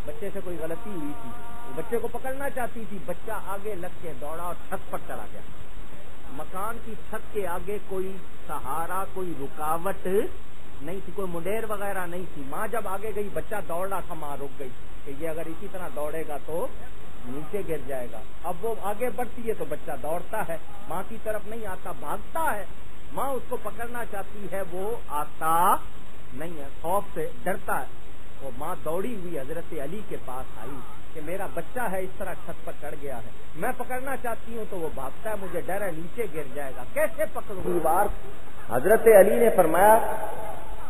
بچے سے کوئی غلطی ہوئی تھی، بچے کو پکڑنا چاہتی تھی، بچہ آگے لگ کے دوڑا اور چھت پر چلا گیا۔ مکان کی چھت کے آگے کوئی سہارا، کوئی رکاوٹ نہیں تھی، کوئی منڈیر وغیرہ نہیں تھی۔ ماں جب آگے گئی، بچہ دوڑ رہا تھا، ماں رک گئی کہ یہ اگر اسی طرح دوڑے گا تو نیچے گر جائے گا۔ اب وہ آگے بڑھتی ہے تو بچہ دوڑتا ہے، ماں کی طرف نہیں آتا، بھاگتا ہے۔ ماں اس کو پکڑنا چاہتی ہے، وہ آتا نہیں ہے، خوف سے ڈرتا ہے۔ وہ ماں دوڑی ہوئی حضرت علی کے پاس آئی کہ میرا بچہ ہے اس طرح چھت پر چڑھ گیا ہے، میں پکڑنا چاہتی ہوں تو وہ بھاگتا ہے، مجھے ڈر ہے نیچے گر جائے گا، کیسے پکڑوں؟ دیوار حضرت علی نے فرمایا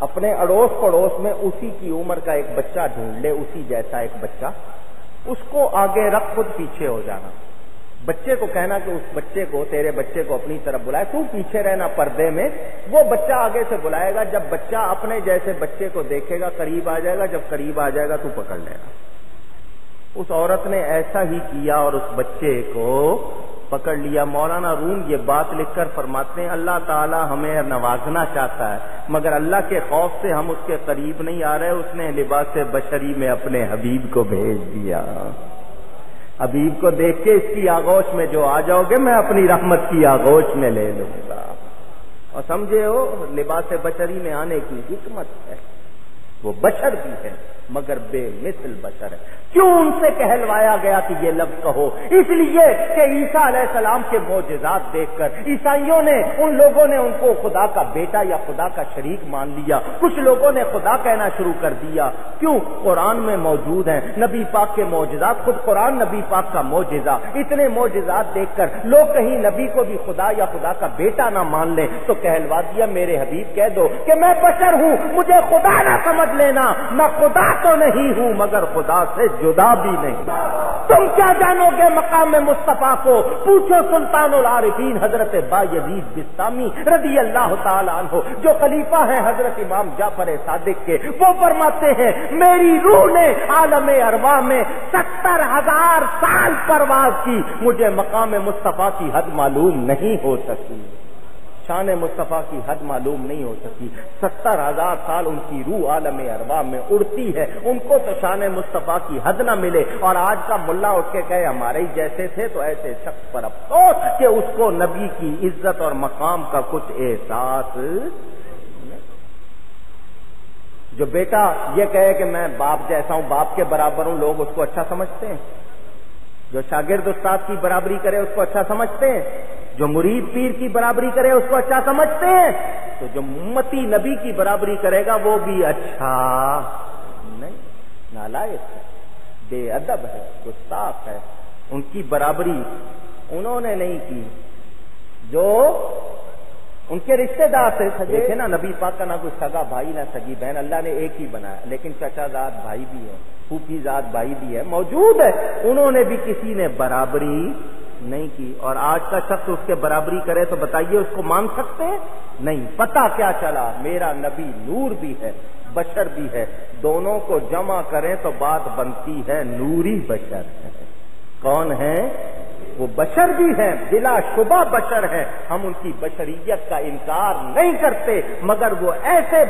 اپنے اڑوس پڑوس میں اسی کی عمر کا ایک بچہ ڈھونڈ لے، اسی جیسا ایک بچہ، اس کو آگے رکھ، خود پیچھے ہو جانا۔ بچے کو کہنا کہ اس بچے کو، تیرے بچے کو اپنی طرف بلائے، تو پیچھے رہنا پردے میں، وہ بچہ آگے سے بلائے گا۔ جب بچہ اپنے جیسے بچے کو دیکھے گا قریب آ جائے گا، جب قریب آ جائے گا تو پکڑ لینا۔ اس عورت نے ایسا ہی کیا اور اس بچے کو پکڑ لیا۔ مولانا روم یہ بات لکھ کر فرماتے ہیں اللہ تعالی ہمیں نوازنا چاہتا ہے، مگر اللہ کے خوف سے ہم اس کے قریب نہیں آ رہے، اس نے لباس بشری میں اپنے حبیب کو بھیج دیا۔ حبیب کو دیکھ کے اس کی آغوش میں جو آ جاؤ گے میں اپنی رحمت کی آغوش میں لے لوں گا۔ اور سمجھے ہو لباس بشری میں آنے کی حکمت ہے، وہ بشر بھی ہے مگر بے مثل بشر ہے۔ کیوں ان سے کہلوایا گیا کہ یہ لفظ کہو؟ اس لیے کہ عیسیٰ علیہ السلام کے معجزات دیکھ کر عیسائیوں نے، ان لوگوں نے ان کو خدا کا بیٹا یا خدا کا شریک مان لیا، کچھ لوگوں نے خدا کہنا شروع کر دیا۔ کیوں؟ قرآن میں موجود ہیں نبی پاک کے معجزات، خود قرآن نبی پاک کا معجزہ۔ اتنے معجزات دیکھ کر لوگ کہیں نبی کو بھی خدا یا خدا کا بیٹا نہ مان لیں تو کہلوا دیا میرے حبیب کہہ دو کہ میں بشر ہوں، مجھے خدا نہ سمجھ لینا، میں خدا تو نہیں ہوں مگر خدا سے جدا بھی نہیں۔ تم کیا جانو گے مقام مصطفیٰ کو؟ پوچھو سلطان العارفین حضرت بایزید بستامی رضی اللہ تعالیٰ عنہ، جو خلیفہ ہیں حضرت امام جعفر صادق کے۔ وہ فرماتے ہیں میری روح نے عالم ارواح میں 70,000 سال پرواز کی، مجھے مقام مصطفیٰ کی حد معلوم نہیں ہو سکی، شان مصطفیٰ کی حد معلوم نہیں ہو سکی۔ 70,000 سال ان کی روح عالم ارواح میں اڑتی ہے، ان کو تو شان مصطفیٰ کی حد نہ ملے، اور آج کا ملا اٹھ کے کہے ہمارے ہی جیسے تھے، تو ایسے شخص پر افسوس کہ اس کو نبی کی عزت اور مقام کا کچھ احساس نہیں۔ جو بیٹا یہ کہے کہ میں باپ جیسا ہوں، باپ کے برابر ہوں، لوگ اس کو اچھا سمجھتے ہیں۔ جو شاگرد استاد کی برابری کرے اس کو اچھا سمجھتے ہیں، جو مرید پیر کی برابری کرے اس کو اچھا سمجھتے ہیں، تو جو امتی نبی کی برابری کرے گا وہ بھی اچھا نہیں، نالائق ہے، بے ادب ہے، گستاخ ہے۔ ان کی برابری انہوں نے نہیں کی جو ان کے رشتے دار سے سجے تھے نا۔ نبی پاک کا نہ کوئی سگا بھائی نہ سگی بہن، اللہ نے ایک ہی بنایا، لیکن چچا زاد بھائی بھی ہے، پھوپھی زاد بھائی بھی ہے، موجود ہے، انہوں نے بھی کسی نے برابری نہیں کی۔ اور آج کا شخص اس کے برابری کرے تو بتائیے اس کو مان سکتے ہیں؟ نہیں۔ پتہ کیا چلا؟ میرا نبی نور بھی ہے بشر بھی ہے، دونوں کو جمع کریں تو بات بنتی ہے نوری بشر ہے۔ کون ہے وہ؟ بشر بھی ہیں، بلا شبہ بشر ہیں، ہم ان کی بشریت کا انکار نہیں کرتے، مگر وہ ایسے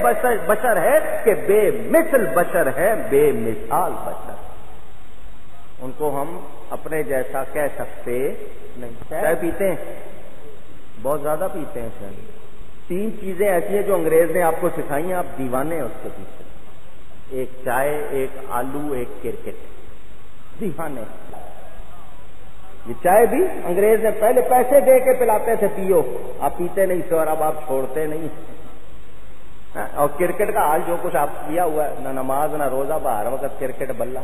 بشر ہے کہ بے مثل بشر ہے، بے مثال بشر، ان کو ہم اپنے جیسا کہہ سکتے نہیں۔ چائے پیتے ہیں؟ بہت زیادہ پیتے ہیں شاید۔ 3 چیزیں ایسی ہیں جو انگریز نے آپ کو سکھائی ہیں، آپ دیوانے ہیں اس کے پیچھے، ایک چائے، ایک آلو، ایک کرکٹ، دیوانے۔ یہ چائے بھی انگریز نے پہلے پیسے دے کے پلاتے تھے، پیو، آپ پیتے نہیں تھے اور اب آپ چھوڑتے نہیں۔ اور کرکٹ کا حال جو کچھ آپ کیا ہوا ہے، نہ نماز نہ روزہ، ہر وقت کرکٹ بلّا۔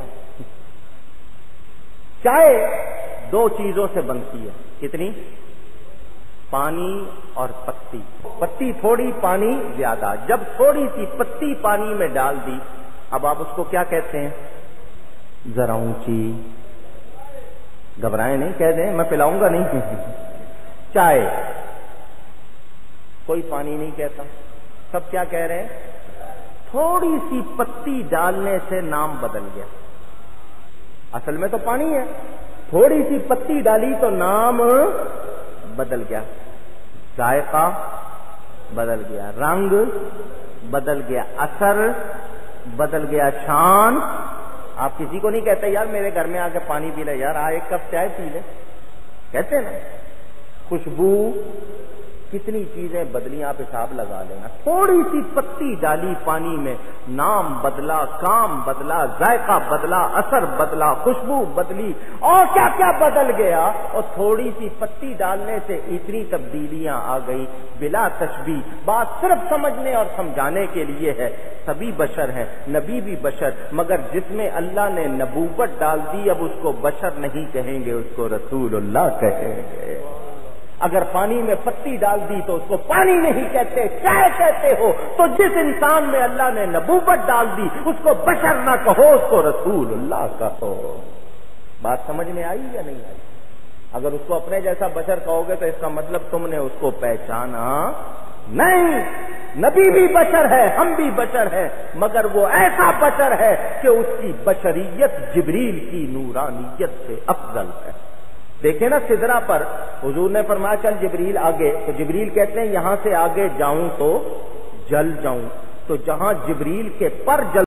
چائے 2 چیزوں سے بنتی ہے، کتنی؟ پانی اور پتی، پتی تھوڑی پانی زیادہ۔ جب تھوڑی سی پتی پانی میں ڈال دی، اب آپ اس کو کیا کہتے ہیں؟ ذرا اونچی، گھبرائیں نہیں، کہہ دیں میں پلاؤں گا نہیں۔ چائے کوئی پانی نہیں کہتا، سب کیا کہہ رہے ہیں؟ تھوڑی سی پتی ڈالنے سے نام بدل گیا، اصل میں تو پانی ہے، تھوڑی سی پتی ڈالی تو نام بدل گیا، ذائقہ بدل گیا، رنگ بدل گیا، اثر بدل گیا، شان آپ کسی کو نہیں کہتے یار میرے گھر میں آ کے پانی پی لے، یار ایک کپ چائے پی لے، کہتے نا؟ خوشبو، کتنی چیزیں بدلی، آپ حساب لگا لینا. تھوڑی سی پتی ڈالی پانی میں، نام بدلا، کام بدلا، ذائقہ بدلا، اثر بدلا، خوشبو بدلی، اور کیا کیا بدل گیا. اور تھوڑی سی پتی ڈالنے سے اتنی تبدیلیاں آ گئی بلا تشبیہ. بات صرف سمجھنے اور سمجھانے کے لیے ہے. سبھی بشر ہیں، نبی بھی بشر، مگر جس میں اللہ نے نبوت ڈال دی اب اس کو بشر نہیں کہیں گے، اس کو رسول اللہ کہیں گے. اگر پانی میں پتی ڈال دی تو اس کو پانی نہیں کہتے، چائے کہتے ہو. تو جس انسان میں اللہ نے نبوت ڈال دی اس کو بشر نہ کہو، اس کو رسول اللہ کہو. بات سمجھ میں آئی یا نہیں آئی؟ اگر اس کو اپنے جیسا بشر کہو گے تو اس کا مطلب تم نے اس کو پہچانا نہیں. نبی بھی بشر ہے، ہم بھی بشر ہیں، مگر وہ ایسا بشر ہے کہ اس کی بشریت جبریل کی نورانیت سے افضل ہے. دیکھیں نا سدرا پر حضور نے فرمایا چل جبریل آگے، تو جبریل کہتے ہیں یہاں سے آگے جاؤں تو جل جاؤں. تو جہاں جبریل کے پر جل